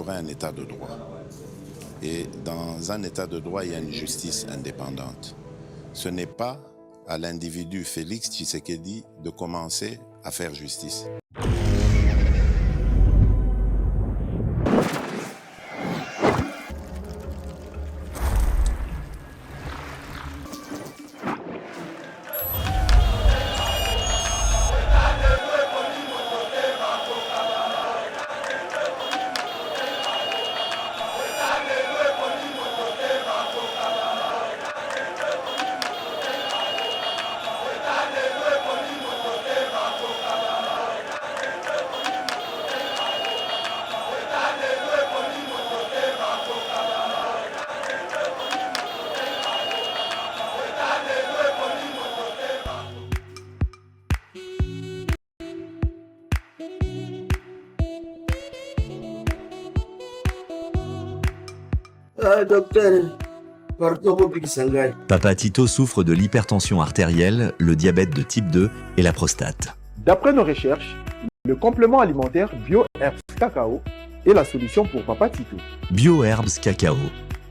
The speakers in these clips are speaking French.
restaurer un état de droit. Et dans un état de droit, il y a une justice indépendante. Ce n'est pas à l'individu Félix Tshisekedi de commencer à faire justice. Docteur, Papa Tito souffre de l'hypertension artérielle, le diabète de type 2 et la prostate. D'après nos recherches, le complément alimentaire BioHerbs Cacao est la solution pour Papa Tito. BioHerbs Cacao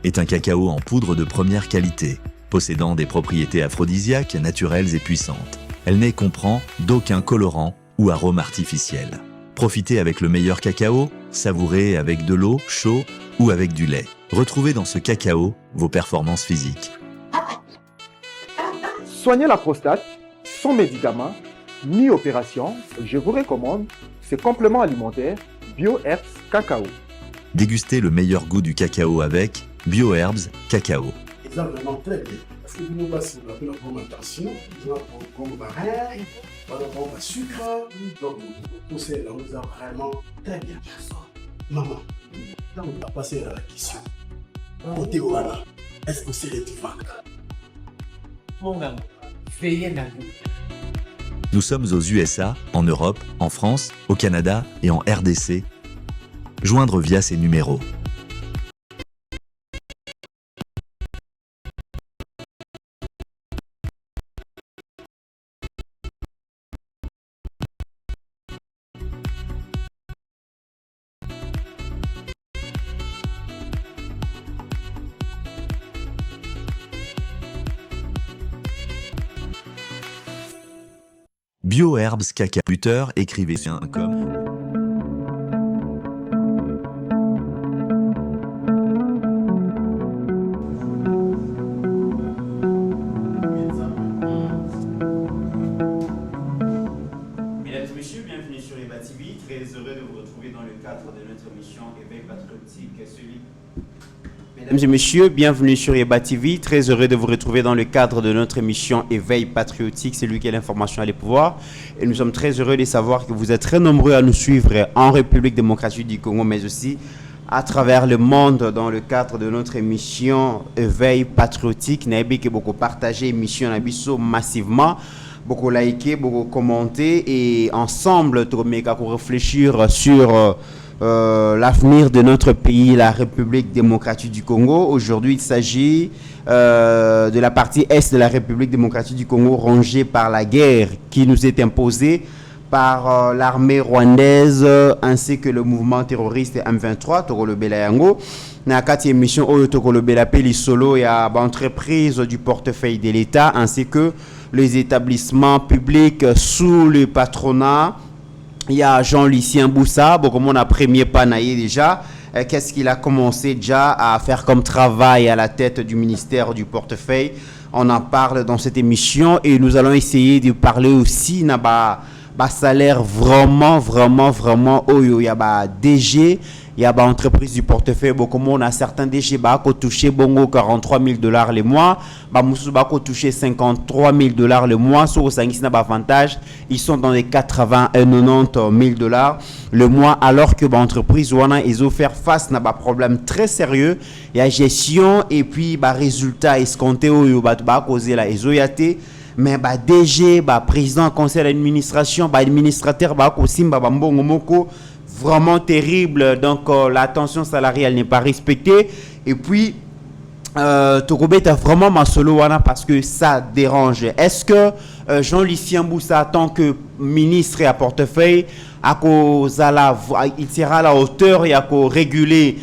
est un cacao en poudre de première qualité, possédant des propriétés aphrodisiaques, naturelles et puissantes. Elle ne comprend d'aucun colorant ou arôme artificiel. Profitez avec le meilleur cacao, savourez avec de l'eau, chaud ou avec du lait. Retrouvez dans ce cacao vos performances physiques. Soignez la prostate sans médicaments ni opération. Je vous recommande ce complément alimentaire BioHerbs Cacao. Dégustez le meilleur goût du cacao avec BioHerbs Cacao. C'est vraiment très bien. Parce que nous passons la fermentation, nous avons comme baril, nous avons le sucre, donc tout ça, là, nous avons vraiment très bien. Maman, là, on va passer à la question. Côté Ouana, est-ce que c'est les vaincre? Mon gars, veillez la vie. Nous sommes aux USA, en Europe, en France, au Canada et en RDC. Joindre via ces numéros. BioHerbs Cacao. Buteur, écrivez sur un com. Mesdames et messieurs, bienvenue sur Eba TV. Très heureux de vous retrouver dans le cadre de notre émission Éveil patriotique. Mesdames et messieurs, bienvenue sur Eba TV. Très heureux de vous retrouver dans le cadre de notre émission Éveil patriotique. C'est lui qui a l'information à les pouvoirs. Et nous sommes très heureux de savoir que vous êtes très nombreux à nous suivre en République démocratique du Congo, mais aussi à travers le monde dans le cadre de notre émission Éveil patriotique. Nous avons beaucoup partagé l'émission massivement, beaucoup liké, beaucoup commenté et ensemble, nous réfléchir sur l'avenir de notre pays, la République démocratique du Congo. Aujourd'hui, il s'agit de la partie est de la République démocratique du Congo rongée par la guerre qui nous est imposée par l'armée rwandaise ainsi que le mouvement terroriste M23, Tokolobela Yango. Dans la 4e émission, Tokolobela Peli Solo et à l'entreprise du portefeuille de l'État ainsi que les établissements publics sous le patronat. Il y a Jean-Lucien Boussa, bon, comme on a premier panaillé déjà, qu'est-ce qu'il a commencé déjà à faire comme travail à la tête du ministère du portefeuille. On en parle dans cette émission et nous allons essayer de parler aussi d'un salaire vraiment il y a DG, il y a entreprise du portefeuille, bon, comme on a certains DG qui touché bongo 43 000 $ le mois, qui touché 53 000 $ le mois, sur le avantage, ils sont dans les 80 et 90 000 $ le mois, alors que l'entreprise ils ont fait face à un problème très sérieux, il y a gestion et puis résultat escompté où causer la ESOYAT. Mais DG, président conseil d'administration, administrateur, vraiment terrible. Donc la tension salariale n'est pas respectée. Et puis Tokobet a vraiment ma solo wana parce que ça dérange. Est-ce que Jean-Lucien Boussa, en tant que ministre et à portefeuille, il sera à la hauteur et à réguler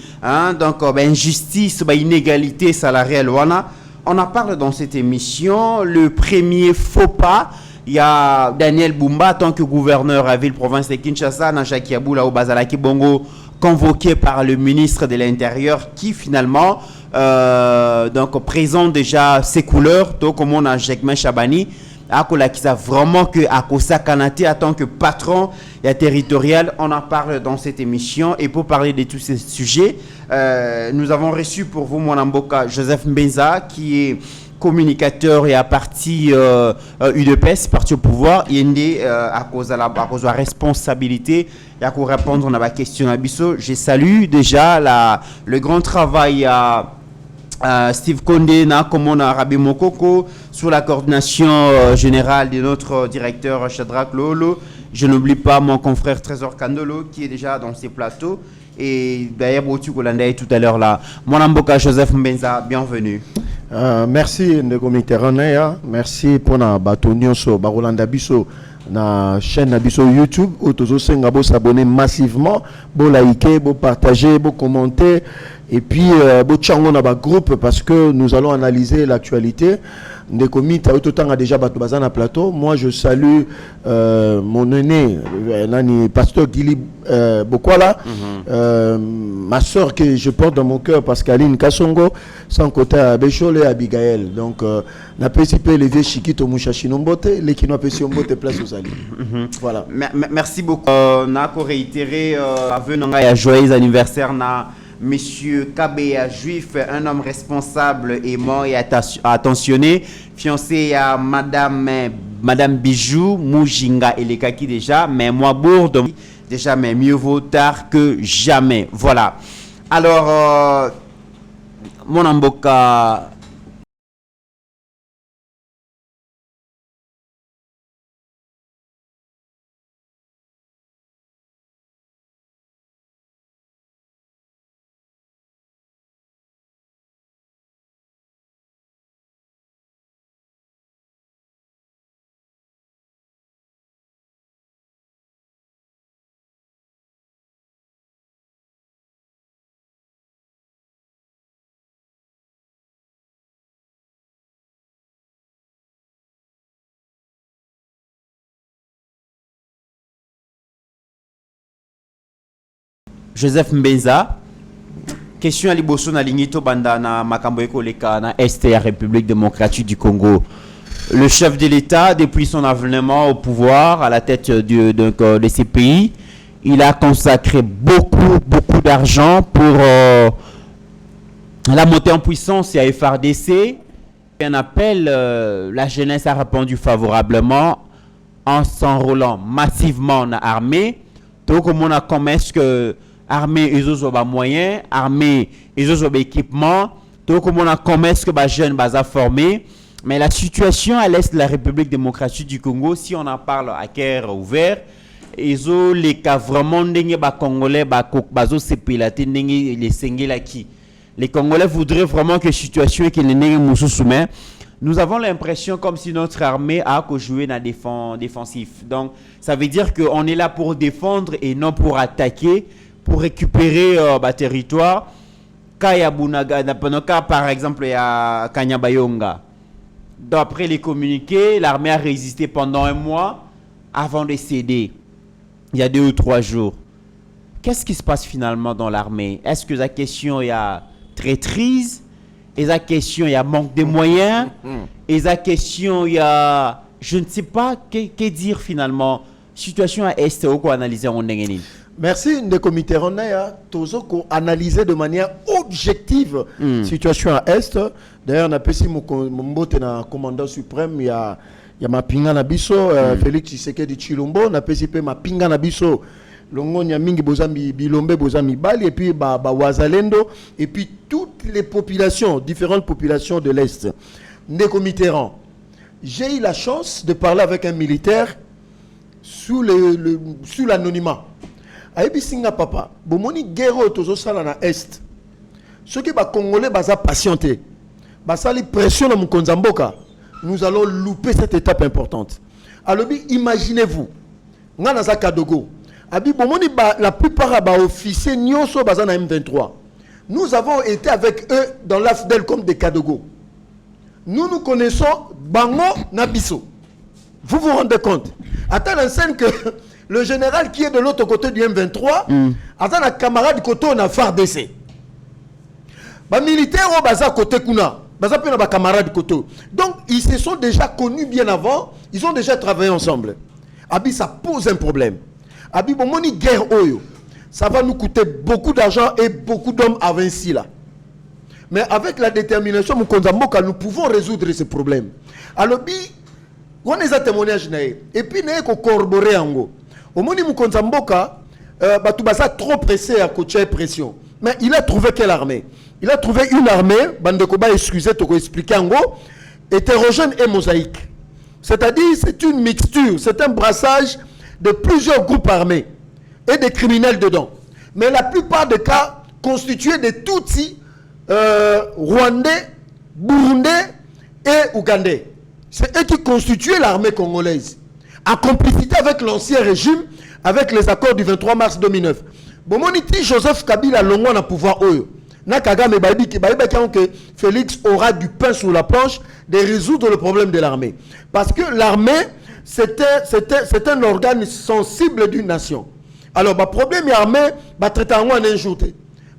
donc injustice, inégalité salariale wana? On en parle dans cette émission. Le premier faux pas, il y a Daniel Bumba, en tant que gouverneur à ville-province de Kinshasa, Nanjaki Aboula au Bazalaki Bongo, convoqué par le ministre de l'Intérieur qui finalement donc présente déjà ses couleurs, tout comme on a Jekmen Chabani, qui a vraiment que Akosa Kanate en tant que patron et territorial. On en parle dans cette émission. Et pour parler de tous ces sujets, nous avons reçu pour vous mon amboka Joseph Mbenza, qui est communicateur et à parti UDPS, parti au pouvoir. Il est à cause de la responsabilité et à répondre à la question abisso. Je salue déjà le grand travail à Steve Kondé, comme on a Rabi Mokoko, sous la coordination générale de notre directeur Shadrach Lolo. Je n'oublie pas mon confrère Trésor Kandolo qui est déjà dans ces plateaux. Et d'ailleurs, Botu Kolanda tout à l'heure là. Mon amboka Joseph Mbenza, bienvenue. Merci Ndeko Mitterrand, merci pour na batonio so Barolanda Biso na chaîne Biso YouTube où tous senga bo s'abonner massivement, bo liker, bo partager, bo commenter et puis bo tchango na ba groupe parce que nous allons analyser l'actualité. Ndeko Mita autant a déjà bato bazana plateau. Moi je salue mon aîné nani pasteur Gili Bokwala, ma soeur que je porte dans mon cœur, Pascaline Kassongo, sans côté à Béchol et Abigail. Donc n'a pas essayé les vieux Chikito Mouchachinombote, les qui n'ont pas essayé de place aux alliés. Voilà. Merci beaucoup. N'a réitéré venant à joyeux anniversaire na Monsieur Kabea Juif, un homme responsable, aimant et attentionné, fiancé à Madame Bijou Moujinga et les Kaki déjà, mais moi Bourde déjà, mais mieux vaut tard que jamais. Voilà. Alors, mon amboka. Joseph Mbenza, question à Liboso na Lingito Bandana Makamboeko Leka na STA République démocratique du Congo. Le chef de l'État, depuis son avènement au pouvoir à la tête de ces pays, il a consacré beaucoup d'argent pour la montée en puissance et à FRDC. Un appel, la jeunesse a répondu favorablement en s'enrôlant massivement en armée. Donc, on a comme est-ce que armée ils ont des moyens, armée ils ont des équipements, donc on a comme est-ce que les jeunes sont formés. Mais la situation à l'est de la République démocratique du Congo, si on en parle à cœur ouvert, ils ont les cas vraiment des Congolais, les Congolais voudraient vraiment que la situation est que nous avons l'impression comme si notre armée a joué dans défensif. Donc ça veut dire qu'on est là pour défendre et non pour attaquer, pour récupérer le territoire. Kaya Bunaga, par exemple, il y a Kanyabayonga. D'après les communiqués, l'armée a résisté pendant un mois avant de céder. Il y a 2 ou 3 jours. Qu'est-ce qui se passe finalement dans l'armée? Est-ce que la question il y a traîtrise? Et la question il y a manque de moyens? Et la question il y a je ne sais pas que dire finalement. Situation à Est ou quoi analyser en Ndengeni? Merci Ndeko Mitterrand toujours qu'on analyser de manière objective situation à Est. D'ailleurs on a passé mon commandant suprême il y a Mapinga Nabiso Félix Tshisekedi Tshilombo, on a passé Mapinga Nabiso Longo Nyamingi Bozami Bilombe Bozami Bali et puis Wazalendo et puis toutes les populations, différentes populations de l'Est. Ndeko Mitterrand, j'ai eu la chance de parler avec un militaire sous l'anonymat. Ayebi singa papa, bomoni guerre tozo sala na est. Ceux qui ba congolais baza patienté. basali pression na mokonzi mboka, nous allons louper cette étape importante. Alors imaginez-vous, ngana za Kadogo. Abi bomoni la plupart des officiers nyonso bazana M23. Nous avons été avec eux dans l'AFDEL comme des Kadogo. Nous connaissons Bango Nabiso. Vous vous rendez compte? À telle enseigne que le général qui est de l'autre côté du M23, attends la camarade côté on a FARDC. Les militaires au baza côté Kuna, baza pe na ba camarade côté. Donc ils se sont déjà connus bien avant, ils ont déjà travaillé ensemble. Abi ça pose un problème. Abi bomoni guerre oyo, ça va nous coûter beaucoup d'argent et beaucoup d'hommes à Vinci là. Mais avec la détermination Mukonzamboka, nous pouvons résoudre ce problème. Alors on les a témoignages et puis nous avons corroboré en gros. Au moment où Mukonzamboka, Batubasa trop pressé à coacher pression. Mais il a trouvé quelle armée? Il a trouvé une armée, Bandekoba, excusez, tu expliquer en gros, hétérogène et mosaïque. C'est-à-dire, c'est une mixture, c'est un brassage de plusieurs groupes armés et des criminels dedans. Mais la plupart des cas constitués de Tutsis, Rwandais, Burundais et Ougandais. C'est eux qui constituaient l'armée congolaise, en complicité avec l'ancien régime, avec les accords du 23 mars 2009. Bomoniti Joseph Kabila Longo na pouvoir oyo. Na Kagame Baïbi que Félix aura du pain sur la planche de résoudre le problème de l'armée. Parce que l'armée, c'est un organe sensible d'une nation. Alors, le problème de l'armée, traiter en un jour.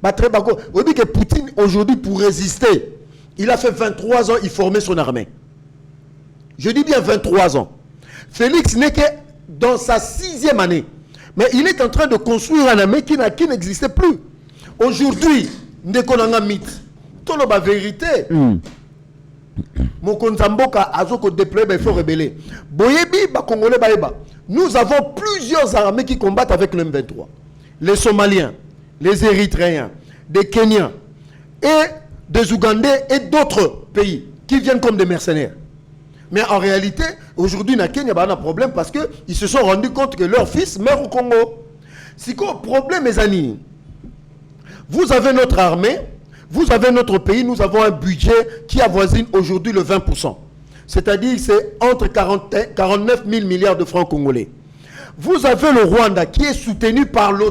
On dit que Poutine, aujourd'hui, pour résister, il a fait 23 ans, il formait son armée. Je dis bien 23 ans. Félix n'est que dans sa 6e année. Mais il est en train de construire une armée qui n'existait plus. Aujourd'hui, Ndekonanga mythe. Tout la vérité. Mokonzamboka azoko déployer, il faut rebeller. Boyebi, Congolais, nous avons plusieurs armées qui combattent avec le M23. Les Somaliens, les Érythréens, des Kenyans, et des Ougandais et d'autres pays qui viennent comme des mercenaires. Mais en réalité, aujourd'hui, na Kenya, il y a un problème parce qu'ils se sont rendus compte que leur fils meurt au Congo. C'est quoi le problème, mes amis? Vous avez notre armée, vous avez notre pays, nous avons un budget qui avoisine aujourd'hui le 20%. C'est-à-dire c'est entre 49 000 milliards de francs congolais. Vous avez le Rwanda qui est soutenu par l'OTAN.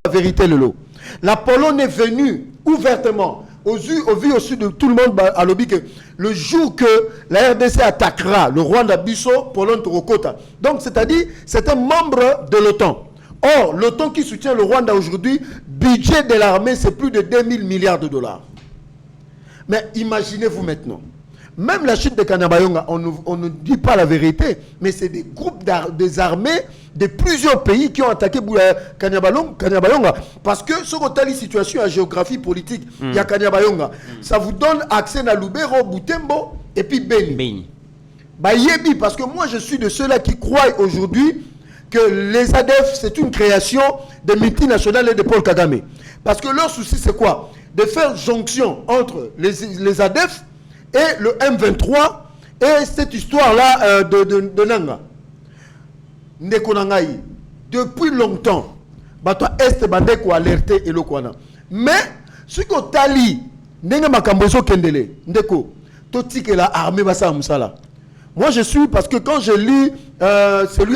La vérité, le lot. La Pologne est venue ouvertement, au vu aussi de tout le monde à lobby que le jour que la RDC attaquera le Rwanda Bisso, Pologne Torokota. Donc c'est-à-dire c'est un membre de l'OTAN. Or, l'OTAN qui soutient le Rwanda aujourd'hui, budget de l'armée, c'est plus de 2000 milliards de dollars. Mais imaginez-vous maintenant, même la chute de Kanyabayonga, on ne dit pas la vérité, mais c'est des groupes des armées de plusieurs pays qui ont attaqué Kanyabayonga. Parce que ce qu'on a la situation, la géographie politique, il y a Kanyabayonga. Ça vous donne accès à Lubero, Butembo et puis Beni. Yebi, parce que moi je suis de ceux-là qui croient aujourd'hui que les ADF, c'est une création des multinationales et de Paul Kagame. Parce que leur souci, c'est quoi? De faire jonction entre les ADF et le M23 et cette histoire-là de Nanga. Ndekonangaï. Depuis longtemps, Bato Est Bandeko alerté et le Kwana. Mais, ce que Tali, Nenga Makambozo Kendele, Ndeko, Toti que la armée va ça Moussala. Moi, je suis, parce que quand je lis celui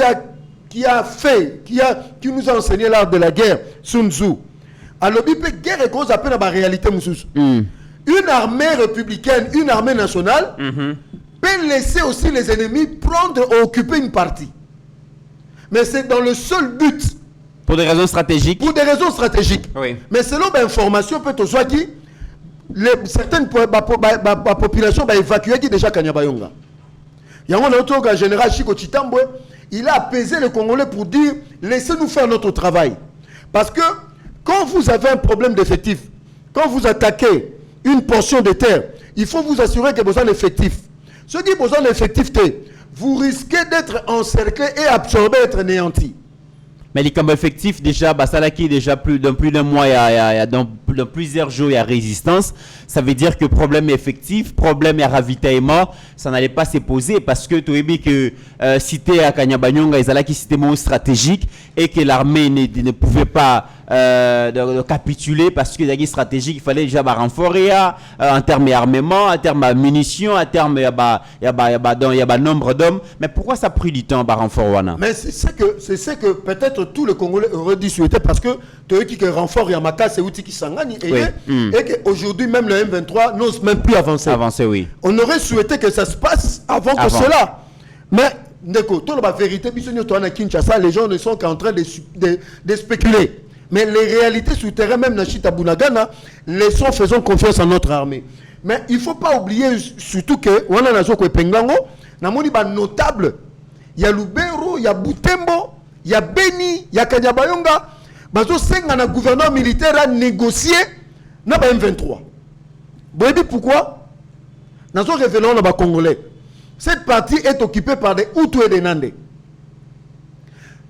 qui nous a enseigné l'art de la guerre, Sun Tzu, alors la guerre est cause appelle la réalité Moussous. Une armée républicaine, une armée nationale, peut laisser aussi les ennemis prendre ou occuper une partie. Mais c'est dans le seul but. Pour des raisons stratégiques. Pour des raisons stratégiques. Oui. Mais selon l'information, peut-être soit qui certaines populations va évacuer qui déjà Kanyabayonga. Il y a un autre général Chiko Chitambwe, il a apaisé les Congolais pour dire laissez-nous faire notre travail. Parce que quand vous avez un problème d'effectif, quand vous attaquez une portion de terre, il faut vous assurer qu'il y a besoin d'effectifs. Ceux qui ont besoin d'effectifs, vous risquez d'être encerclé et absorbé, être néanti. Mais les combats effectifs, déjà, ça là qui est déjà plus d'un mois, dans plusieurs jours, il y a résistance. Ça veut dire que problème effectif, problème et ravitaillement, ça n'allait pas se poser parce que tu as vu que cité à Kanyabanyonga, ils allaient qui c'était stratégique et que l'armée ne pouvait pas de capituler parce que il y a une stratégie qu'il fallait déjà renforcer en termes d'armement, en termes de munitions, en termes de nombre d'hommes. Mais pourquoi ça a pris du temps à renforcer? Mais c'est ce que peut-être tous les Congolais auraient dû souhaiter parce que tu as qui renfort Yamaka, c'est outil qui s'engage et qu'aujourd'hui même le M23 n'ose même plus avancer. Oui. On aurait souhaité que ça se passe avant que cela. Mais la vérité, les gens ne sont qu'en train de spéculer. Mais les réalités souterraines, même dans Chita Bunagana, faisons confiance à notre armée. Mais il ne faut pas oublier surtout que on a notable. Il y a Lubero, il y a Butembo, il y a Beni, il y a Kanyabayonga. Le gouvernement militaire a négocié na M23. Vous voyez pourquoi? Nous avons révélé aux Congolais. Cette partie est occupée par des Hutus et des Nandais.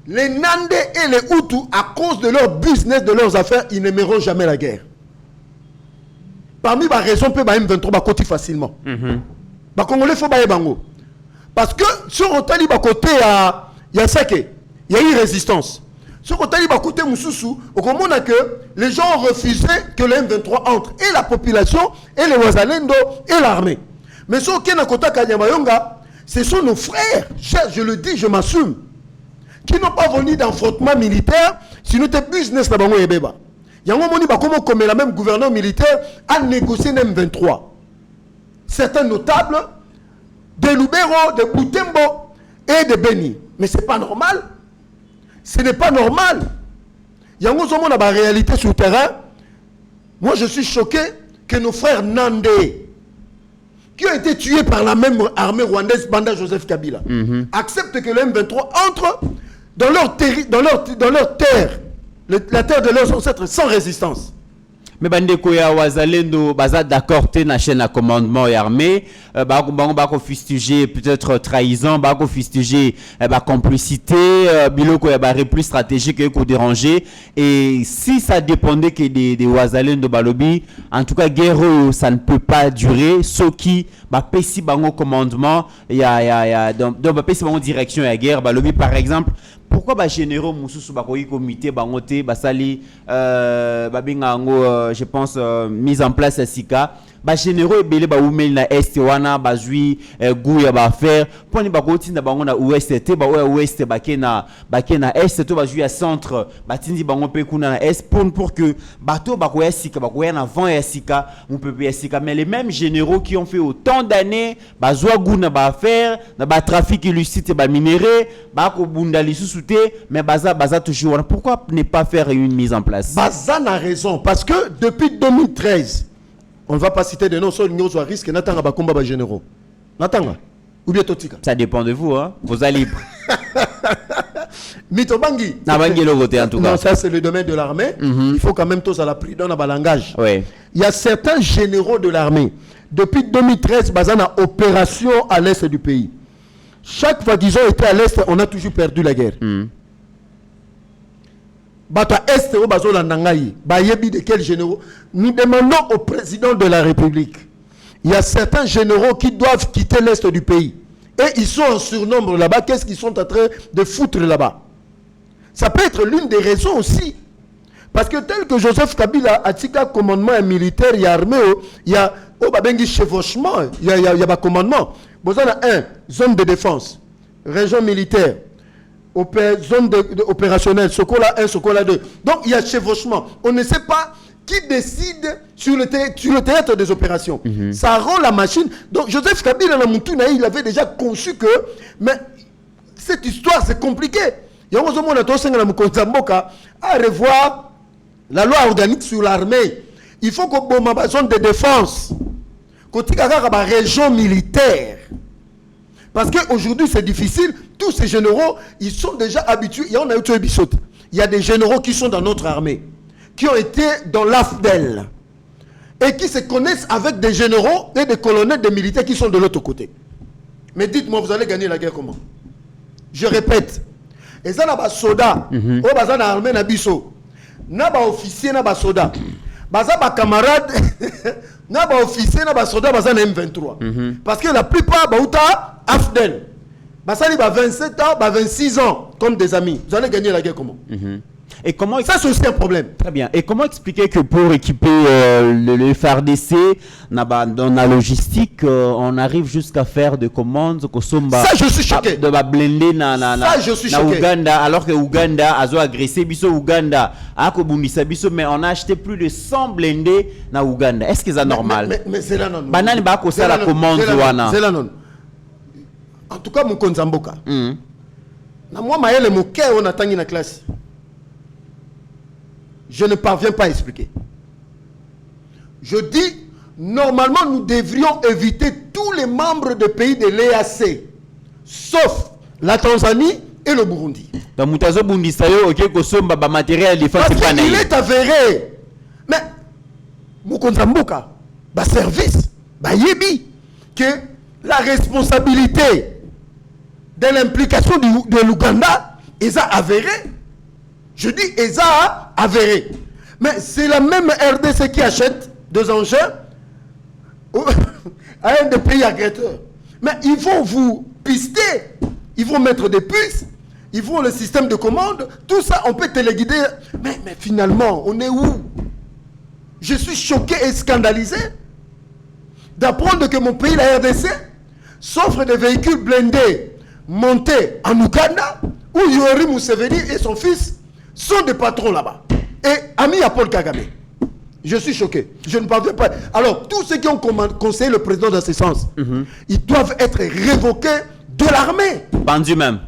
Les Nandais et les Hutus, à cause de leur business, de leurs affaires, ils n'aimeront jamais la guerre. Parmi les raisons, peut M23 va côté facilement. Les Congolais faut bailler bango. Parce que sur le côté il y a Sake, il y a eu résistance. Sur le côté Moussoussou, on comprend que les gens ont refusé que le M23 entre, et la population, et les Wazalendo, et l'armée. Mais sur le côté Kanyabayonga, ce sont nos frères, je le dis, je m'assume, qui n'ont pas venu d'affrontement militaire, sinon c'est business là bango ebeba. Yango moni ba comment comme la même gouverneur militaire a négocié le M23. Certains notables de Lubero, de Butembo et de Beni. Mais c'est pas normal. Ce n'est pas normal. Yango zomo na ba réalité sur le terrain. Moi je suis choqué que nos frères Nandais qui ont été tués par la même armée rwandaise Banda Joseph Kabila acceptent que le M23 entre dans leur terre, la terre de leurs ancêtres sans résistance. Mais bandeko ya wazalendo baza d'accord te na chaîne à commandement et armée bako fustiger peut-être trahison bako fustiger complicité biloko ya repli stratégique ko déranger et si ça dépendait que des wazalendo balobi en tout cas guerre ça ne peut pas durer ceux qui pesi bango commandement donc pesi bango direction ya guerre balobi par exemple. Pourquoi les généraux Moussoussou bakoyi comité bangote basali babinga je pense mise en place à Sika ba généraux ebele ba oumeli na est wana bazui goût ya ba faire poni bakoti na bango na ouest te ba ouest bakena est to bazui à centre batindi bango pe kuna na est pour que bateau bakoya Sika bakoya na vent ya Sika on peut ya Sika mais les mêmes généraux qui ont fait autant d'années bazwa goût na ba faire na ba trafic illicite ba minéré bako bunda lisusu te mais baza toujours pourquoi ne pas faire une mise en place? Baza a raison parce que depuis 2013 on ne va pas citer de noms, sur le risque, n'attendez pas combat généraux. N'attendez ou bien Totika. Ça dépend de vous, hein. Vous allez libre. Mitobangi. Nabangi le côté en tout cas. Non, ça c'est le domaine de l'armée. Il faut quand même tous à la prise dans le langage. Oui. Il y a certains généraux de l'armée. Depuis 2013, Bazana opération à l'est du pays. Chaque fois qu'ils ont été à l'est, on a toujours perdu la guerre. Bata Est au Bazola Nangaï, Bayebi de quels généraux? Nous demandons au président de la République. Il y a certains généraux qui doivent quitter l'Est du pays. Et ils sont en surnombre là-bas. Qu'est-ce qu'ils sont en train de foutre là-bas? Ça peut être l'une des raisons aussi. Parce que tel que Joseph Kabila a tika commandement militaire, il y a armée, il y a Babengi chevauchement, il y a commandement. Vous avez zone de défense, région militaire. Zone opérationnelle, Sokola 1, Sokola 2. Donc il y a chevauchement. On ne sait pas qui décide sur le théâtre des opérations. Ça rend la machine. Donc Joseph Kabila, il avait déjà conçu que, mais cette histoire c'est compliqué. Il y a un moment à revoir la loi organique sur l'armée. Il faut qu'on ait une zone de défense. Qu'on ait une région militaire. Parce qu'aujourd'hui, c'est difficile. Tous ces généraux, ils sont déjà habitués. Il y a des généraux qui sont dans notre armée, qui ont été dans l'AFDEL, et qui se connaissent avec des généraux et des colonels, des militaires qui sont de l'autre côté. Mais dites-moi, vous allez gagner la guerre comment? Je répète. Et ça, n'a pas soda. Oh, bah, na armée, na biso. N'a pas officier, n'a pas soda. Bah, ça, bah, camarade. N'a pas officier, n'a pas soda, bah, ça, na M23. Parce que la plupart, bah, outa, AFDEL. Bah, ça, il va 27 ans, bah, 26 ans, comme des amis. Vous allez gagner la guerre comment? Et comment Ça, c'est aussi un problème. Très bien. Et comment expliquer que pour équiper le FRDC dans la logistique, on arrive jusqu'à faire des commandes Ça, je suis choqué. de blender Ça, je suis na choqué. Ouganda, alors que Ouganda a agressé biso Ouganda, mais on a acheté plus de 100 blindés na Ouganda. Est-ce que c'est normal? Mais c'est là non. Banani ba ko ça la commande wana. C'est là non. En tout cas, mon konzamboka. Na moi maëlle mon cœur on attend na classe. Je ne parviens pas à expliquer. Je dis, normalement, nous devrions éviter tous les membres des pays de l'EAC, sauf la Tanzanie et le Burundi. Parce qu'il est avéré. Mais, Mukonzamboka, service, yebi, que la responsabilité de l'implication de l'Ouganda est avérée. Je dis, ils a avéré. Mais c'est la même RDC qui achète des engins à un des pays agresseurs. Mais ils vont vous pister, ils vont mettre des puces, ils vont le système de commande, tout ça, on peut téléguider. Mais finalement, on est où? Je suis choqué et scandalisé d'apprendre que mon pays, la RDC, s'offre des véhicules blindés montés en Ouganda, où Yoweri Museveni et son fils sont des patrons là-bas. Et amis à Paul Kagame. Je suis choqué. Je ne parviens pas. Alors, tous ceux qui ont conseillé le président dans ce sens, ils doivent être révoqués de l'armée. Bandit même.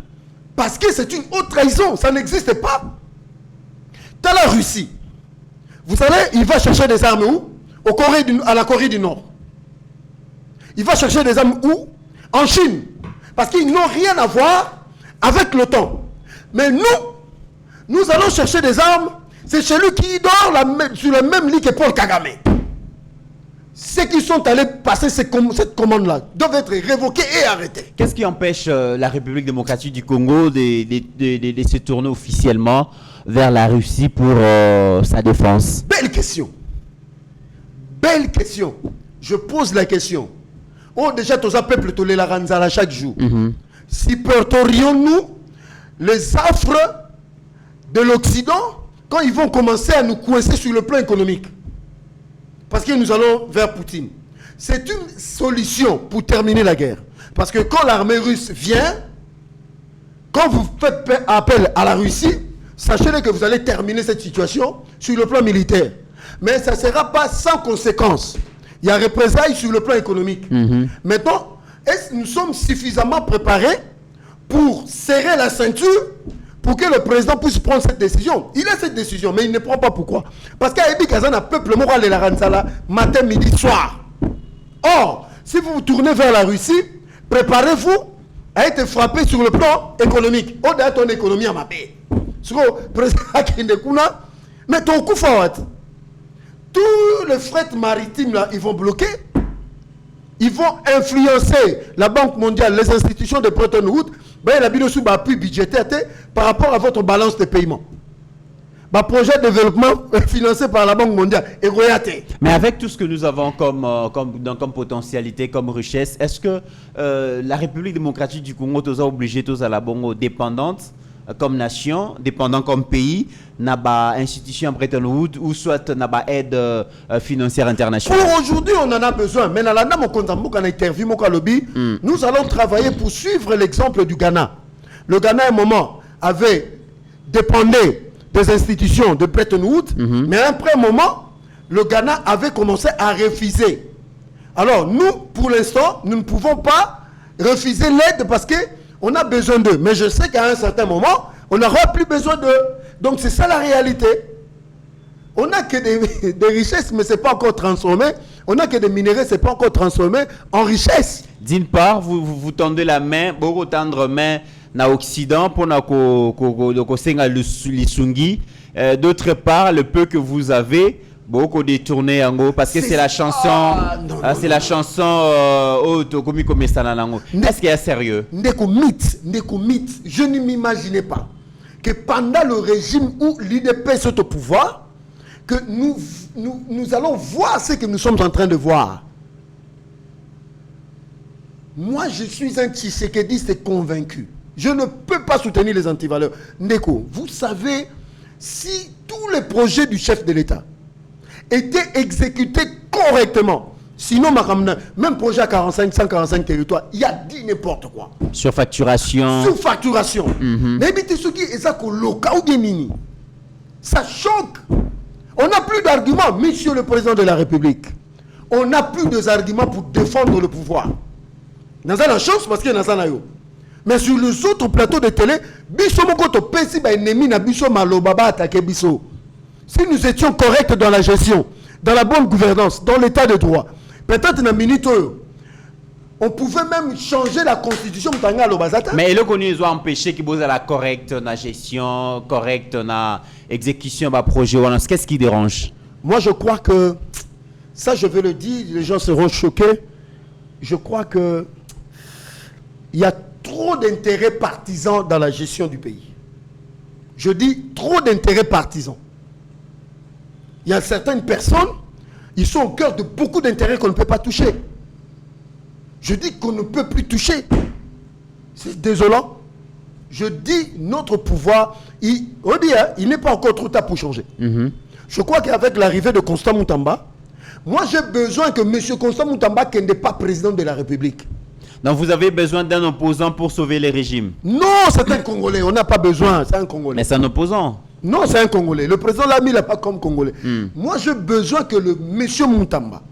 Parce que c'est une haute trahison. Ça n'existe pas. Dans la Russie, vous savez, il va chercher des armes où? À la Corée du Nord. Il va chercher des armes où? En Chine. Parce qu'ils n'ont rien à voir avec l'OTAN. Mais nous allons chercher des armes. C'est celui qui dort sur le même lit que Paul Kagame. Ceux qui sont allés passer cette commande-là doivent être révoqués et arrêtés. Qu'est-ce qui empêche la République démocratique du Congo de se tourner officiellement vers la Russie pour sa défense? Belle question. Belle question. Je pose la question. Oh, déjà, tous les peuples toléranzala chaque jour. Si porterions-nous les affres de l'Occident quand ils vont commencer à nous coincer sur le plan économique? Parce que nous allons vers Poutine. C'est une solution pour terminer la guerre. Parce que quand l'armée russe vient, quand vous faites appel à la Russie, sachez que vous allez terminer cette situation sur le plan militaire. Mais ça ne sera pas sans conséquence. Il y a représailles sur le plan économique. Maintenant, est-ce que nous sommes suffisamment préparés pour serrer la ceinture pour que le président puisse prendre cette décision? Il a cette décision, mais il ne prend pas. Pourquoi? Parce qu'à Ebi Kazan, un peuple moral et la Ranzala, matin, midi, soir. Or, si vous vous tournez vers la Russie, préparez-vous à être frappé sur le plan économique. Au-delà de ton économie à ma paix. Sur le président Kindekuna, mais ton coup fort. Tous les fret maritimes là, ils vont bloquer. Ils vont influencer la Banque mondiale, les institutions de Bretton Woods. Il y a un appui budgétaire par rapport à votre balance de paiement. Le projet de développement financé par la Banque mondiale est royaté. Mais avec tout ce que nous avons comme potentialité, comme richesse, est-ce que la République démocratique du Congo est obligée à la Bongo dépendante comme nation, dépendant comme pays, n'a pas institution Bretton Woods ou soit n'a pas aide financière internationale? Pour aujourd'hui, on en a besoin. Mais dans la dame, on a interviewé mon lobby. Nous allons travailler pour suivre l'exemple du Ghana. Le Ghana, à un moment, dépendait des institutions de Bretton Woods, mais après un moment, le Ghana avait commencé à refuser. Alors, nous, pour l'instant, nous ne pouvons pas refuser l'aide parce que on a besoin d'eux. Mais je sais qu'à un certain moment, on n'aura plus besoin d'eux. Donc c'est ça la réalité. On n'a que des richesses, mais ce n'est pas encore transformé. On n'a que des minéraux, ce n'est pas encore transformé en richesse. D'une part, vous tendez la main, beaucoup tendre main dans l'Occident pour l'Isungi. D'autre part, le peu que vous avez, beaucoup détourné en gros, parce que c'est la chanson, c'est la chanson est-ce qu'il y a sérieux? Ndeko mythe. Je ne m'imaginais pas que pendant le régime où l'IDPS est au pouvoir, que nous allons voir ce que nous sommes en train de voir. Moi, je suis un Tshisekediste convaincu. Je ne peux pas soutenir les antivaleurs. Ndeko, vous savez si tous les projets du chef de l'État étaient exécutés correctement, sinon, même projet à 45, 145 territoires, il y a dit n'importe quoi. Surfacturation. Surfacturation. Mais ça choque. On n'a plus d'arguments, monsieur le président de la République. On n'a plus d'arguments pour défendre le pouvoir. Dans la chance, parce qu'il y a dans yo. Mais sur les autres plateaux de télé, si nous étions corrects dans la gestion, dans la bonne gouvernance, dans l'état de droit, peut-être dans la minute, on pouvait même changer la constitution. Mais le connu ils ont empêché qu'ils posent la correcte dans la gestion, correcte dans la exécution de projet. Qu'est-ce qui dérange? Moi, je crois que, ça je veux le dire, les gens seront choqués. Je crois que il y a trop d'intérêts partisans dans la gestion du pays. Je dis trop d'intérêts partisans. Il y a certaines personnes, ils sont au cœur de beaucoup d'intérêts qu'on ne peut pas toucher. Je dis qu'on ne peut plus toucher. C'est désolant. Je dis notre pouvoir, il n'est pas encore trop tard pour changer. Je crois qu'avec l'arrivée de Constant Moutamba, moi j'ai besoin que M. Constant Moutamba n'est pas président de la République. Donc vous avez besoin d'un opposant pour sauver les régimes? Non, c'est un Congolais. On n'a pas besoin. C'est un Congolais. Mais c'est un opposant. Non, c'est un Congolais. Le président l'a mis là pas comme Congolais. Moi, j'ai besoin que le monsieur Moutamba,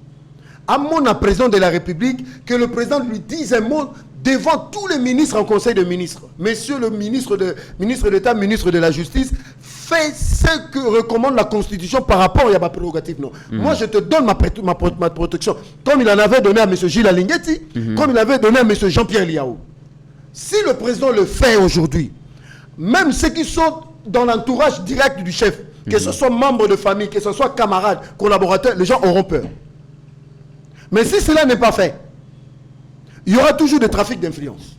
à mon président de la République, que le président lui dise un mot devant tous les ministres en conseil de ministres. Monsieur le ministre d'État, ministre de la Justice, fais ce que recommande la Constitution par rapport à ma prérogative. Non. Moi, je te donne ma protection. Comme il en avait donné à M. Gilles Alinguetti, comme il avait donné à M. Jean-Pierre Liao. Si le président le fait aujourd'hui, même ceux qui sont dans l'entourage direct du chef, que ce soit membres de famille, que ce soit camarades, collaborateurs, les gens auront peur. Mais si cela n'est pas fait, il y aura toujours des trafics d'influence.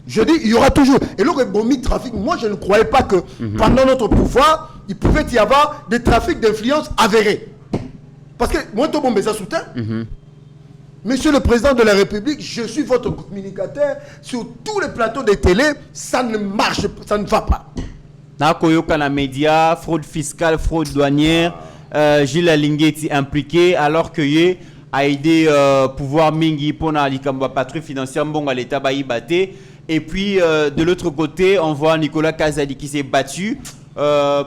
Je dis, il y aura toujours. Et le bon trafic, moi je ne croyais pas que pendant notre pouvoir, il pouvait y avoir des trafics d'influence avérés. Parce que moi, tout le monde me soutient. Monsieur le président de la République, je suis votre communicateur sur tous les plateaux de télé, ça ne marche pas, ça ne va pas. Dans les médias, fraude fiscale, fraude douanière, Gilles Alinguetti impliqué alors que a aidé pouvoir mingi pour la patrouille financière à l'État baïbaté. Et puis de l'autre côté, on voit Nicolas Kazadi qui s'est battu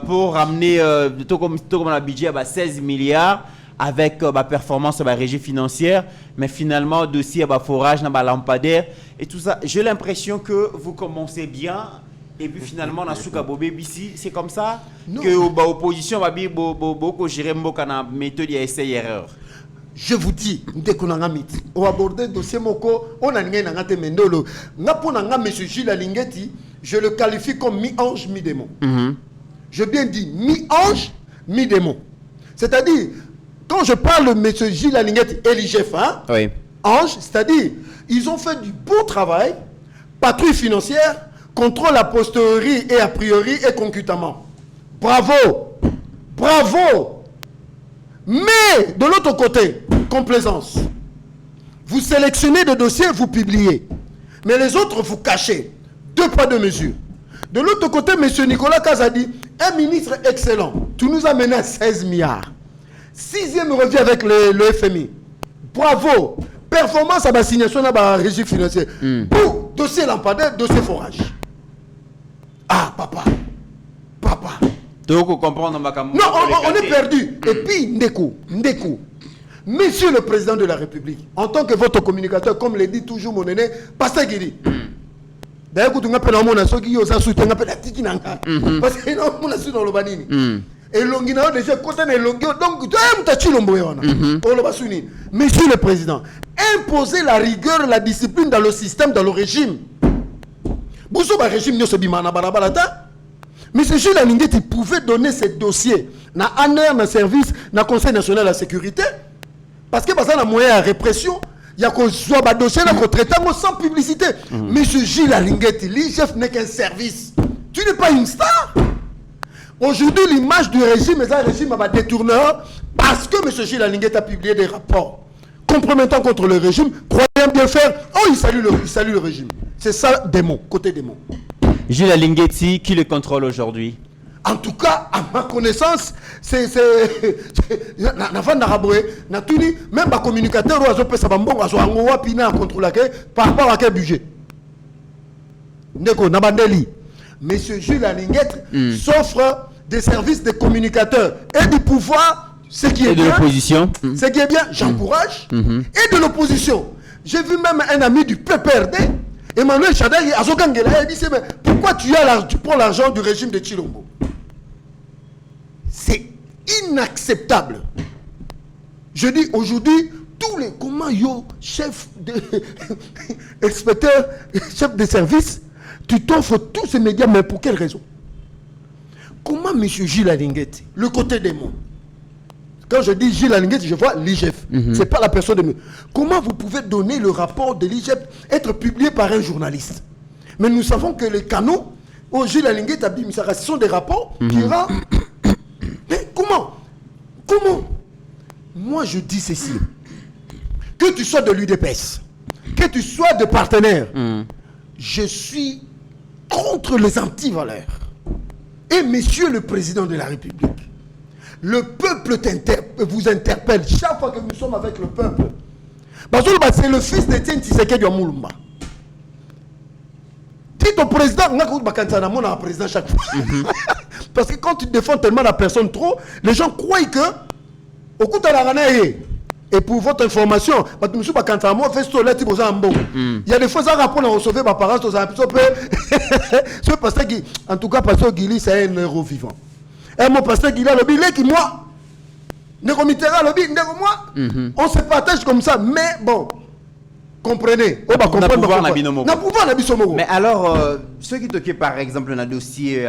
pour ramener tout comme le budget à 16 milliards avec ma performance à la régie financière, mais finalement le dossier à forage dans la lampadaire et tout ça. J'ai l'impression que vous commencez bien. Et puis finalement, c'est comme ça que l'opposition va bien gérer la méthode d'essai-erreur. Je vous dis, on va aborder le dossier Moko, on a un mendolo. M. Gilles Alinguetti, je le qualifie comme mi-ange, mi-démon. Je bien dit mi-ange, mi-démon. C'est-à-dire, quand je parle de M. Gilles Alinguetti et l'IGF, oui. Ange, c'est-à-dire, ils ont fait du beau travail, patrouille financière, contrôle a posteriori et a priori et concutamment. Bravo! Bravo! Mais, de l'autre côté, complaisance. Vous sélectionnez des dossiers, vous publiez. Mais les autres, vous cachez. 2 poids, 2 mesures. De l'autre côté, M. Nicolas Kazadi, un ministre excellent. Tu nous as mené à 16 milliards. 6e revient avec le FMI. Bravo! Performance à la signation de la régie financière. Pour dossier lampadaire, dossier forage. Ah, papa. Donc, comprendre non, on est perdu. Et puis, Ndeko. Monsieur le président de la République, en tant que votre communicateur, comme le dit toujours mon aîné, Pasteur Guiri. D'ailleurs, quand on appelle un monasio qui est soutenu, on appelle la tiki nanga. Parce que non, on a su dans le banini. Et l'ongina déjà côté de l'ongio, donc tu as tu l'omboyona. Pour le basuni. Monsieur le président, imposer la rigueur, la discipline dans le système, dans le régime. Bousso ba régime nyo se bimana barabalata. Mais ce Gilles Alinguetti pouvait donner ces dossiers na ANER, na service, na Conseil national de la sécurité. Parce que parce que na moyen de répression, il y a qu'on soit ba dossier na qu'on traite sans publicité. Mais ce Gilles Alinguetti, l'IGF n'est qu'un service. Tu n'es pas une star. Aujourd'hui, l'image du régime est un régime à détourneur parce que M. Gilles Alinguetti a publié des rapports compromettant contre le régime, croyant bien faire. Oh, il salue le régime. C'est ça, démon, côté démon. Gilles Alinguetti, qui le contrôle aujourd'hui? En tout cas, à ma connaissance, c'est même les communicateurs par rapport à quel budget. Monsieur Jules Alinguette s'offre des services de communicateurs et du pouvoir, ce qui est de bien. l'opposition. Ce qui est bien, j'encourage. Et de l'opposition. J'ai vu même un ami du PPRD, Emmanuel Chadaï, Azokangela, il dit mais pourquoi tu prends l'argent du régime de Chilombo? C'est inacceptable. Je dis aujourd'hui, tous les comment chef de inspecteur, chef de service, tu t'offres tous ces médias, mais pour quelle raison? Comment M. Gilles Alinguette, le côté des mots, quand je dis Gilles Alinguette, je vois l'IGF. Ce n'est pas la personne de mieux. Comment vous pouvez donner le rapport de l'IGF, être publié par un journaliste? Mais nous savons que les canaux, Gilles Alinguette a dit, ce sont des rapports qui rendent. Mais comment? Moi, je dis ceci. Que tu sois de l'UDPS, que tu sois de partenaire, je suis contre les anti-valeurs. Et monsieur le président de la République, le peuple vous interpelle chaque fois que nous sommes avec le peuple. C'est le fils d'Étienne Tshisekedi Moulumba. Dis ton président, on a un président chaque fois. Parce que quand tu défends tellement la personne trop, les gens croient que au coup de la et pour votre information, il y a des fois ça rapport à recevoir ma parole, en tout cas pasteur Guili c'est un héros vivant. Et mon pasteur Guili a le billet qui moi on se partage comme ça, mais bon, comprenez. Mais alors, ceux qui toquent par exemple un dossier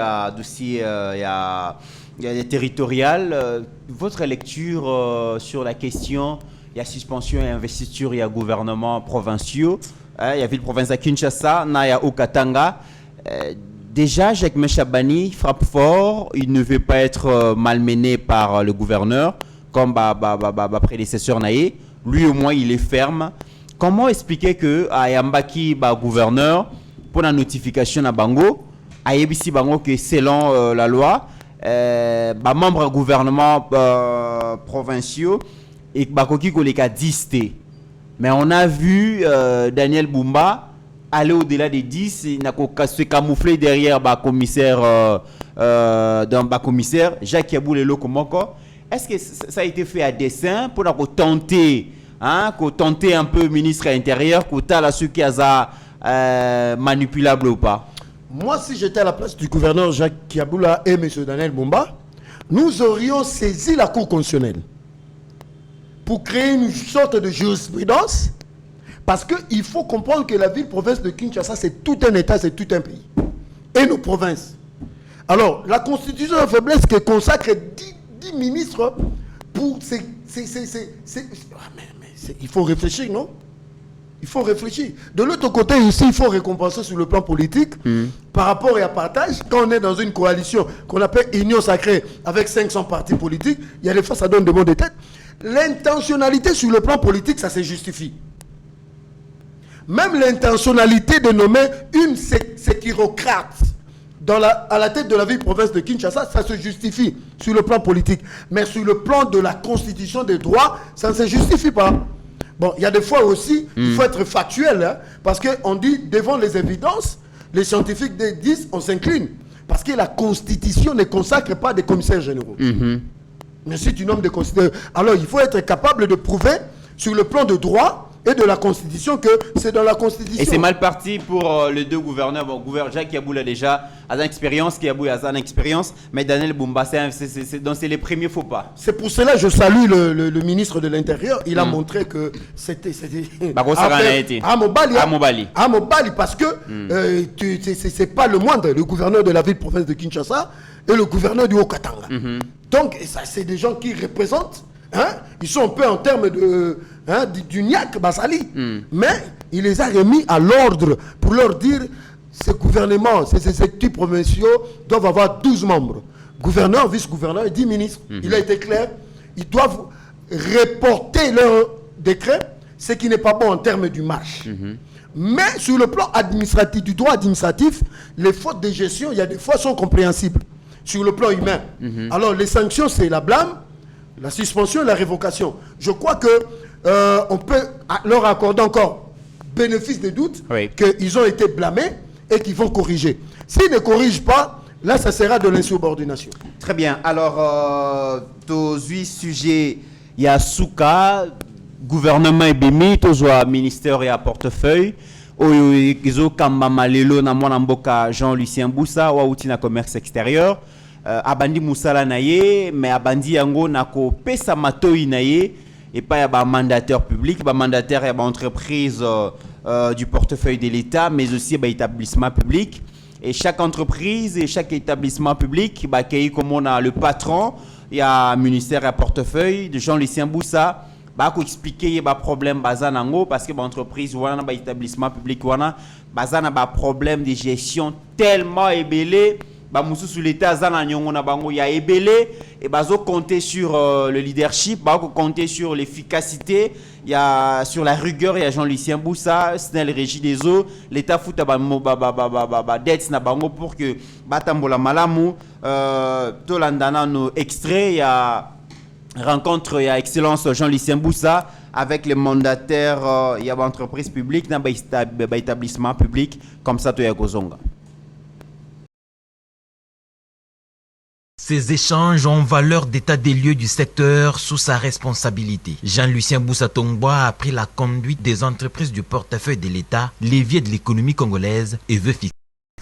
territorial, votre lecture sur la question, il y a suspension et investiture, il y a gouvernement provinciaux, il y a ville province à Kinshasa, il y a au Katanga. Déjà, Jacques Chabani frappe fort, il ne veut pas être malmené par le gouverneur, comme prédécesseur Naé. Lui au moins il est ferme. Comment expliquer que Ayambaki gouverneur pour la notification à Bango, Ayebisi Bango que selon la loi, membres du gouvernement provinciaux et Bakoki Koleka 10 T. Mais on a vu Daniel Bumba aller au-delà des 10, il n'a qu'à se camoufler derrière commissaire Jacques Yaboulé Lokomoko. Est-ce que ça a été fait à dessein pour tenter, tenter un peu ministre à l'intérieur, qu'on t'a ceux qui sont manipulables ou pas? Moi, si j'étais à la place du gouverneur Jacques Kiaboula et M. Daniel Bumba, nous aurions saisi la Cour constitutionnelle pour créer une sorte de jurisprudence, parce qu'il faut comprendre que la ville-province de Kinshasa, c'est tout un État, c'est tout un pays. Et nos provinces. Alors, la Constitution de faiblesse qui consacre 10 ministres pour il faut réfléchir, non? Il faut réfléchir. De l'autre côté, ici, il faut récompenser sur le plan politique par rapport à partage. Quand on est dans une coalition qu'on appelle Union Sacrée avec 500 partis politiques, il y a des fois, ça donne des mots de tête. L'intentionnalité sur le plan politique, ça se justifie. Même l'intentionnalité de nommer une sécurocrate à la tête de la ville-province de Kinshasa, ça se justifie sur le plan politique. Mais sur le plan de la constitution des droits, ça ne se justifie pas. Bon, il y a des fois aussi, il faut être factuel, parce qu'on dit, devant les évidences, les scientifiques disent, on s'incline. Parce que la Constitution ne consacre pas des commissaires généraux. Mais si tu nommes des commissaires, alors il faut être capable de prouver, sur le plan de droit et de la Constitution, que c'est dans la Constitution. Et c'est mal parti pour les deux gouverneurs. Bon, gouverneur Jacques Yaboula déjà a une expérience, Kiaboula a une expérience, mais Daniel Bumba, c'est les premiers faux pas. C'est pour cela que je salue le ministre de l'Intérieur. Il a montré que c'était Mobali, parce que c'est pas le moindre, le gouverneur de la ville-province de Kinshasa et le gouverneur du Haut-Katanga. Donc, c'est des gens qui représentent. Ils sont un peu en termes du Niak Basali. Mais il les a remis à l'ordre pour leur dire ces gouvernements, ces équipes provinciaux doivent avoir 12 membres. Gouverneur, vice-gouverneur et 10 ministres. Il a été clair. Ils doivent reporter leur décret, ce qui n'est pas bon en termes du marche. Mais sur le plan administratif, du droit administratif, les fautes de gestion, il y a des fois sont compréhensibles. sur le plan humain. Alors les sanctions, c'est la blâme, la suspension et la révocation. Je crois que on peut leur accorder encore bénéfice des doutes qu'ils ont été blâmés et qu'ils vont corriger. S'ils ne corrigent pas, là, ça sera de l'insubordination. Très bien. Alors, tous 8 sujets, il y a Souka, gouvernement et Bimi, tous ministère et à portefeuille. Oyo kamba malelo na mwana mboka Jean-Lucien Boussa wa outi na commerce extérieur. Abandi musala na ye, mais abandi yango na ko pesa matoi na ye et pas ya ba mandataire public, ba mandataire ya ba entreprise du portefeuille de l'État, mais aussi ba établissement public. Et chaque entreprise et chaque établissement public, bah, comme on a le patron, il y a un ministère à portefeuille de Jean-Lucien Boussa, bah, pour expliquer les problèmes parce que l'entreprise ou un établissement public ou un problème de gestion tellement ébélé. Bah, sous l'État, il y a ébélé et bah, compter sur le leadership, bah, compter sur l'efficacité, il y a sur la rigueur, il y a Jean-Lucien Boussa, Snell Régie des eaux, l'État fout dette na bango pour que batambola malamu tolandana no extrait, il y a rencontre, il y a excellence Jean-Lucien Boussa avec les mandataires, il y a entreprise publique, na établissement public comme ça to ya Gozonga. Ces échanges ont valeur d'état des lieux du secteur sous sa responsabilité. Jean-Lucien Boussa Tongboa a pris la conduite des entreprises du portefeuille de l'État, l'évier de l'économie congolaise, et veut fixer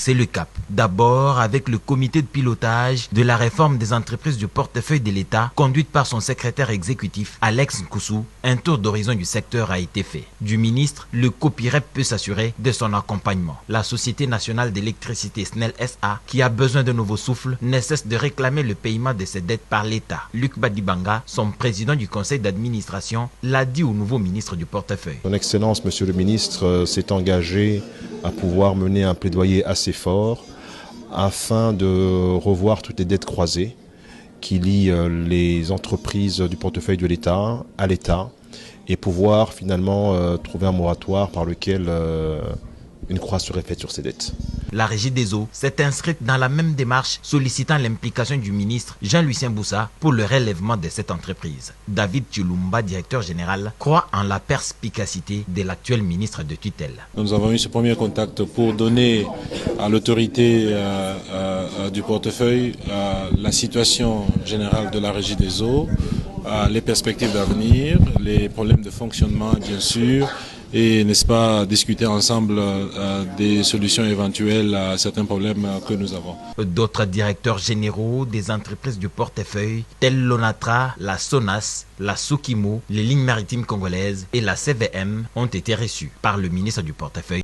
le cap. D'abord avec le comité de pilotage de la réforme des entreprises du portefeuille de l'État, conduite par son secrétaire exécutif Alex Nkoussou, un tour d'horizon du secteur a été fait. Du ministre, le copyright peut s'assurer de son accompagnement. La Société nationale d'électricité SNEL SA, qui a besoin de nouveaux souffles, ne cesse de réclamer le paiement de ses dettes par l'État. Luc Badibanga, son président du conseil d'administration, l'a dit au nouveau ministre du portefeuille. Son Excellence, Monsieur le ministre, s'est engagé à pouvoir mener un plaidoyer assez fort afin de revoir toutes les dettes croisées qui lient les entreprises du portefeuille de l'État à l'État et pouvoir finalement trouver un moratoire par lequel une croix serait faite sur ces dettes. La Régie des eaux s'est inscrite dans la même démarche sollicitant l'implication du ministre Jean-Lucien Boussa pour le relèvement de cette entreprise. David Chilumba, directeur général, croit en la perspicacité de l'actuel ministre de tutelle. Nous avons eu ce premier contact pour donner à l'autorité du portefeuille la situation générale de la Régie des eaux, les perspectives d'avenir, les problèmes de fonctionnement bien sûr, et n'est-ce pas discuter ensemble des solutions éventuelles à certains problèmes que nous avons. D'autres directeurs généraux des entreprises du portefeuille, tels l'ONATRA, la SONAS, la Sokimo, les lignes maritimes congolaises et la CVM, ont été reçus par le ministre du portefeuille.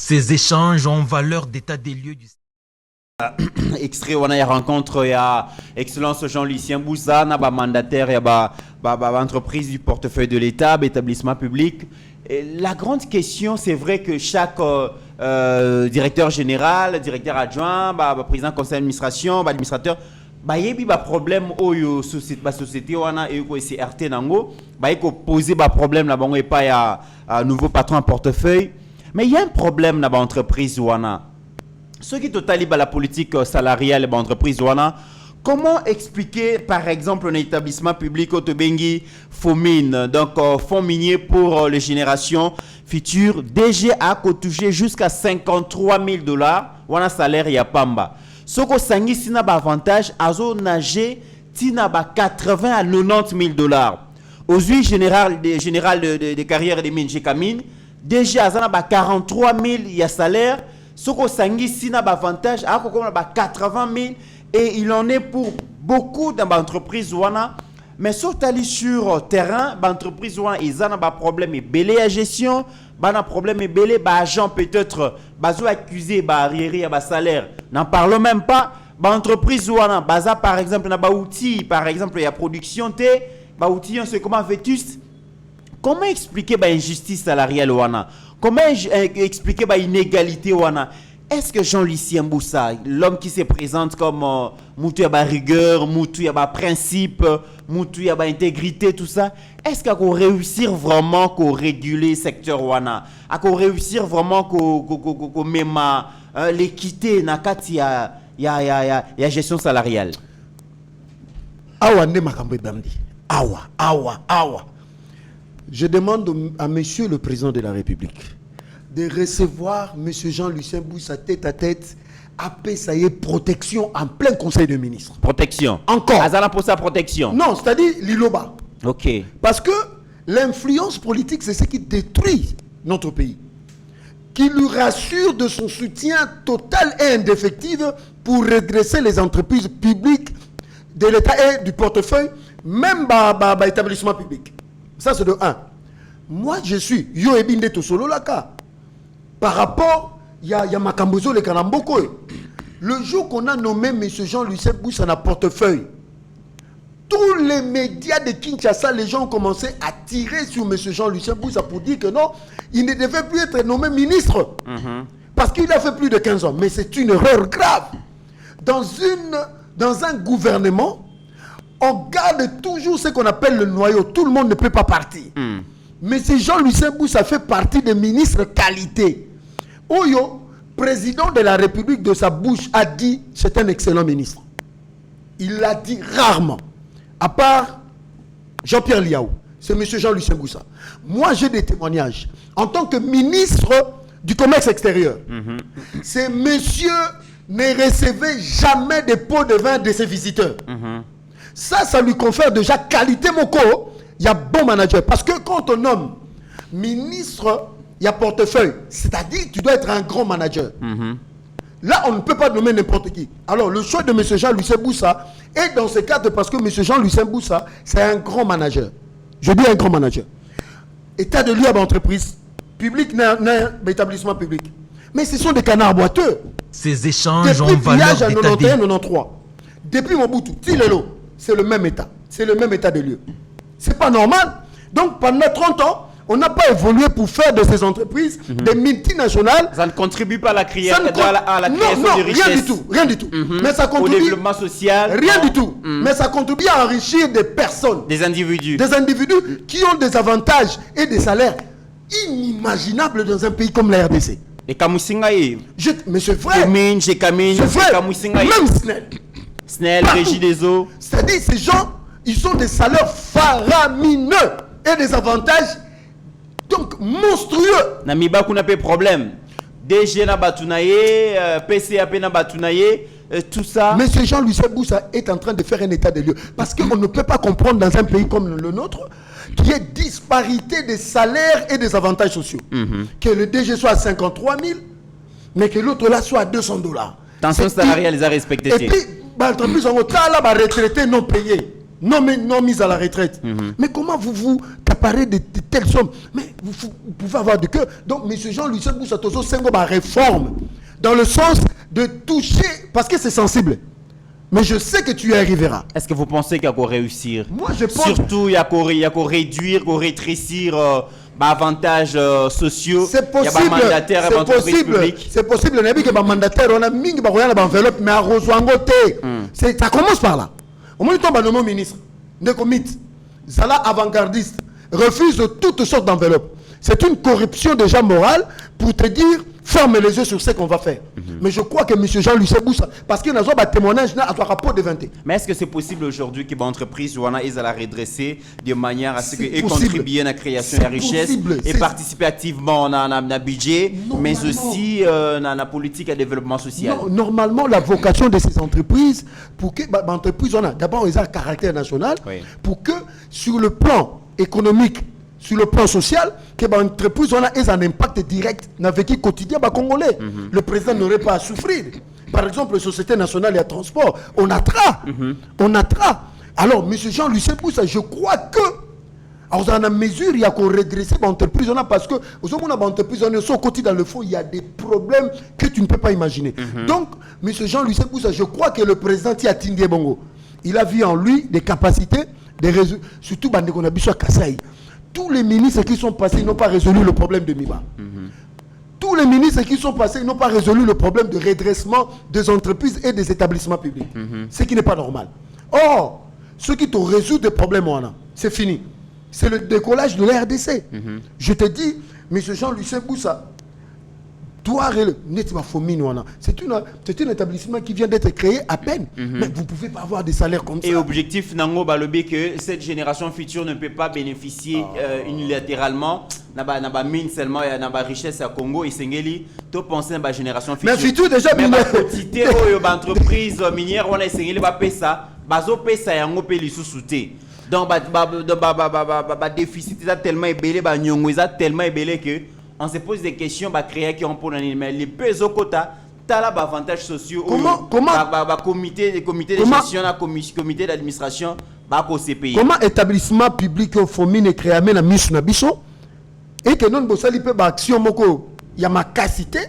Ces échanges ont valeur d'état des lieux du extrait on a une rencontre, il y a excellence Jean-Lucien Boussa, na ba mandataire, il y a ba entreprise du portefeuille de l'État, établissement public. Et la grande question, c'est vrai que chaque directeur général, directeur adjoint, président conseil d'administration, administrateur, il y a des problèmes au société wana et au CRT nango, il y a poser des problèmes là et pas un nouveau patron en portefeuille. Mais il y a un problème dans l'entreprise wana. Ce qui totalise la politique salariale de l'entreprise, comment expliquer par exemple un établissement public au Tobengi Fomine, donc fonds minier pour les générations futures, DG a touché jusqu'à $53,000, ou un salaire y a pamba. Ce que sangi sina ba avantage, azo nage tina ba $80 à $90,000. Aujourd'hui général de carrière de mines Kamine, DG azana ba $43,000 y a salaire. Ce que sangi sina ba avantage, a ba $80,000 et il en est pour beaucoup dans l'entreprise wana. Mais surtout sur terrain, l'entreprise wana ils ont un problème et belé à gestion, un problème et belé ba agent peut-être bazo accusé ba arriéré ba salaire. N'en parlons même pas. L'entreprise wana baza par exemple na ba outil, par exemple il y a production T, ba outil c'est comment vétuste. Comment expliquer ba injustice salariale wana? Comment expliquer ba inégalité wana? Est-ce que Jean-Lucien Boussa, l'homme qui se présente comme Moutou Yaba rigueur, Moutou Yaba principe, Moutou Yaba intégrité, tout ça, est-ce qu'il va réussir vraiment à réguler le secteur wana? À réussir vraiment à l'équité, y a gestion salariale. Awa ne makambo bamdi. Awa. Je demande à monsieur le président de la République de recevoir monsieur Jean-Lucien Boussa tête à tête à PSAE protection en plein conseil de ministres. Protection. Encore. Azala pour sa protection. Non, c'est-à-dire l'Iloba. Ok. Parce que l'influence politique, c'est ce qui détruit notre pays. Qui lui rassure de son soutien total et indéfectible pour redresser les entreprises publiques de l'État et du portefeuille, même établissement public. Ça, c'est de 1. Moi, je suis Yo Ebinde Tosolo Laka. Par rapport, il y a Makambozo le Kanamboko. Le jour qu'on a nommé M. Jean-Lucien Boussa en portefeuille, tous les médias de Kinshasa, les gens ont commencé à tirer sur M. Jean-Lucien Boussa pour dire que non, il ne devait plus être nommé ministre. Parce qu'il a fait plus de 15 ans. Mais c'est une erreur grave. Dans un gouvernement, on garde toujours ce qu'on appelle le noyau. Tout le monde ne peut pas partir. Mais si Jean-Lucien Boussa fait partie des ministres qualité, Oyo, président de la République de sa bouche, a dit c'est un excellent ministre. Il l'a dit rarement. À part Jean-Pierre Liaou, c'est M. Jean-Lucien Boussa. Moi, j'ai des témoignages. En tant que ministre du commerce extérieur, c'est monsieur ne recevait jamais des pots de vin de ses visiteurs. Ça lui confère déjà qualité moko. Il y a bon manager. Parce que quand on nomme ministre, il y a portefeuille. C'est-à-dire tu dois être un grand manager. Là, on ne peut pas nommer n'importe qui. Alors, le choix de M. Jean-Lucien Boussa est dans ce cadre parce que M. Jean-Lucien Boussa, c'est un grand manager. Je dis un grand manager. État de lieu à l'entreprise publique, établissement public. Mais ce sont des canards boiteux. Ces échanges Depuis ont valeur pillage en d'état 91-93, depuis Mobutu, Tilelo, c'est le même état. C'est le même état de lieu. C'est pas normal. Donc, pendant 30 ans, on n'a pas évolué pour faire de ces entreprises des multinationales. Ça ne contribue pas à la création de richesse. Rien du tout. Mais ça contribue au développement social. Rien du tout. Mais ça contribue à enrichir des personnes. Des individus. Des individus qui ont des avantages et des salaires inimaginables dans un pays comme la RDC. Et Kamousingaï. Mais c'est vrai. Même Snell, Régie des eaux. C'est-à-dire, ces gens, ils ont des salaires faramineux et des avantages donc monstrueux. Namiba kuna pas problème. DG na batunaye, PCAP na batunaye, tout ça. Monsieur Jean-Lucien Boussa est en train de faire un état de lieu. Parce qu'on ne peut pas comprendre dans un pays comme le nôtre qu'il y ait disparité des salaires et des avantages sociaux. Que le DG soit à 53 000, mais que l'autre là soit à $200. Tension salariale, les a respectés. Et puis, l'entreprise en retard là, retraité non payé. Non mise à la retraite. Mais comment vous caparez de telles sommes? Mais vous pouvez avoir de cœur. Donc, M. Jean-Lucien Boussa Tozo Sengo réforme dans le sens de toucher, parce que c'est sensible. Mais je sais que tu y arriveras. Est-ce que vous pensez qu'il y a qu'à réussir? Moi, je pense. Surtout, il y a qu'à réduire, qu'à rétrécir avantages sociaux. C'est possible. Il y a mandataires et entreprises publiques. C'est possible. On a vu que les mandataires, on a mis l'enveloppe, mais à Roswangote. Ça commence par là. Au moins, il tombe à ministre. Nekomit, Zala avant-gardiste, refuse toutes sortes d'enveloppes. C'est une corruption déjà morale pour te dire, ferme les yeux sur ce qu'on va faire. Mais je crois que M. Jean-Lucien Boussa, parce qu'il y a un témoignage à ton rapport de 20. Mais est-ce que c'est possible aujourd'hui que l'entreprise soit la redresser de manière à ce qu'elle contribue à la création de la richesse et participer activement à un budget, mais aussi à la politique de développement social? Non, normalement, la vocation de ces entreprises, pour que l'entreprise, d'abord, ils ont un caractère national, pour que sur le plan économique, sur le plan social, que l'entreprise ait un impact direct dans le vécu quotidien congolais. Le président n'aurait pas à souffrir. Par exemple, la Société nationale et transport, on attra. Alors, M. Jean-Lucien Boussa, je crois que, dans la mesure, il y a qu'on redresser l'entreprise, parce que, l'entreprise, on est au quotidien dans le fond, il y a des problèmes que tu ne peux pas imaginer. Donc, M. Jean-Lucien Boussa, je crois que le président Tiatindie Bongo, il a vu en lui des capacités, des résultats, surtout dans le Kasaï. Tous les ministres qui sont passés n'ont pas résolu le problème de Miba. Tous les ministres qui sont passés n'ont pas résolu le problème de redressement des entreprises et des établissements publics. Ce qui n'est pas normal. Or, ceux qui t'ont résolu des problèmes, c'est fini. C'est le décollage de la RDC. Je te dis, M. Jean-Lucien Boussa, c'est un établissement qui vient d'être créé à peine. Mais vous ne pouvez pas avoir des salaires comme ça. Et objectif, Nango Balobi, que cette génération future ne peut pas bénéficier unilatéralement. Naba mine seulement et naba richesse à Congo et Sengeli. Tu penses à la génération future. Mais futur déjà mais ma quantité d'entreprise minière on a Sengeli va payer ça. Bazo paye ça yango paye les sous-soutés. Donc déficit est tellement ébélé, nyongo est tellement ébélé que on se pose des questions, créer qui ont pour l'animal les pesos quota. T'as là avantages sociaux. Comment comité de gestion, comité d'administration, CPI. Comment établissement public faut mine créé à Miss Nabiso et que non bossali peut action moko y a ma capacité.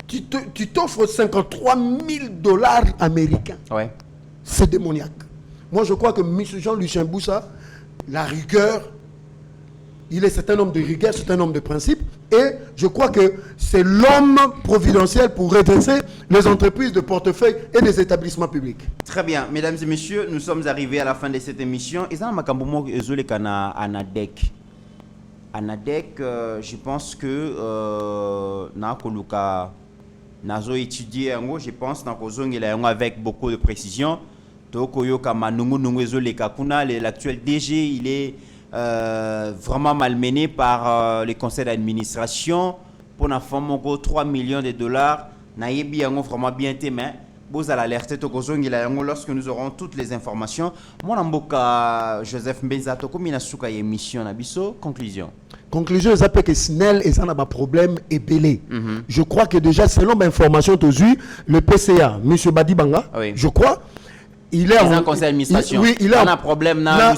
Tu t'offres 53 000 dollars américains. Ouais. C'est démoniaque. Moi je crois que M. Jean-Lucien Boussa, la rigueur, c'est un homme de rigueur, c'est un homme de principe. Et je crois que c'est l'homme providentiel pour redresser les entreprises de portefeuille et les établissements publics. Très bien, mesdames et messieurs, nous sommes arrivés à la fin de cette émission. Et ça, Anadek, je pense que Nazo étudié, je pense, avec beaucoup de précision. L'actuel DG, il est vraiment malmené par les conseils d'administration pour la femme 3 millions de dollars. Naïbi yango vraiment bien été mais vous allez alerter lorsque nous aurons toutes les informations. Moi Namboka Joseph Mbenzato comme il a souka émission nabiso conclusion. Conclusion c'est que SNEL et ça n'a pas problème épelé. Je crois que déjà selon l'information que j'ai le PCA monsieur Badibanga je crois il est en conseil d'administration. Oui, il a un problème na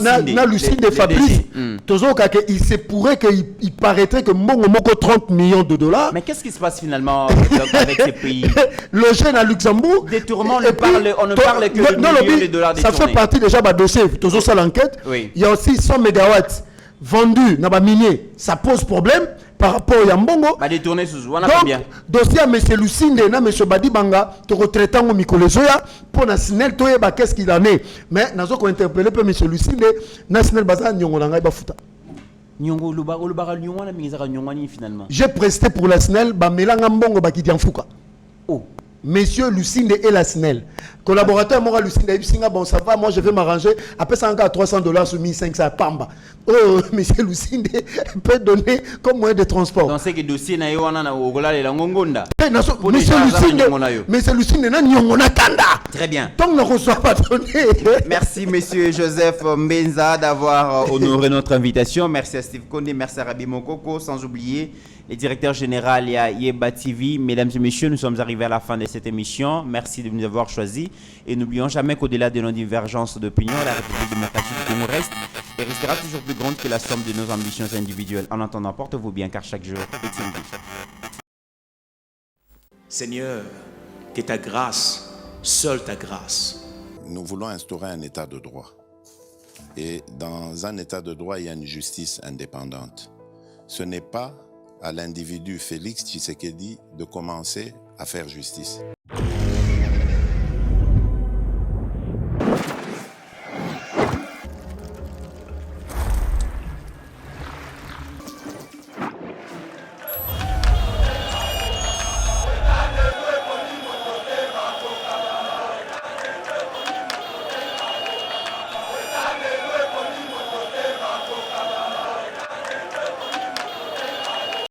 Lucine de Fabrice. Il se pourrait qu'il paraîtrait que Moko 30 millions de dollars. Mais qu'est-ce qui se passe finalement avec ces pays? Le jeune à Luxembourg. Détournement, on ne parle que de millions de dollars détournés. Ça fait partie déjà de dossier. Ça l'enquête. Oui. Il y a aussi 100 mégawatts vendus dans minier. Ça pose problème par rapport à Yambongo. Détourné sous on a donc, combien? Dossier à M. Lucinde et M. Badibanga, te retraitant au Mikolezoya, pour la SNEL, qu'est-ce qu'il en est. Mais nous avons interpellé M. Lucinde, na SNEL Baza, Nyongolanga, Bafuta. J'ai presté pour la SNEL, Bamelanga Mbongo, Bakidianfouka. Oh. Monsieur Lucinde et la SNEL. Collaborateur, moi, Lucinde, bon, ça va, moi, je vais m'arranger. Après ça, encore $300 sur 1500 à Pamba. Oh, monsieur Lucinde peut donner comme moyen de transport. Dans ce dossier, na yoana au gola les langongonda. Monsieur Lucinde, na nyongona tanda. Très bien. Tant ne reçoit pas donné. Merci, monsieur Joseph Mbenza, d'avoir honoré notre invitation. Merci à Steve Kondé, merci à Rabi Mokoko, sans oublier le directeur général et à Yeba TV. Mesdames et messieurs, nous sommes arrivés à la fin de cette émission. Merci de nous avoir choisis. Et n'oublions jamais qu'au-delà de nos divergences d'opinion, la République démocratique du Congo reste et restera toujours plus grande que la somme de nos ambitions individuelles. En attendant, portez-vous bien car chaque jour est une vie. Seigneur, que ta grâce, seule ta grâce. Nous voulons instaurer un état de droit. Et dans un état de droit, il y a une justice indépendante. Ce n'est pas à l'individu Félix Tshisekedi de commencer à faire justice.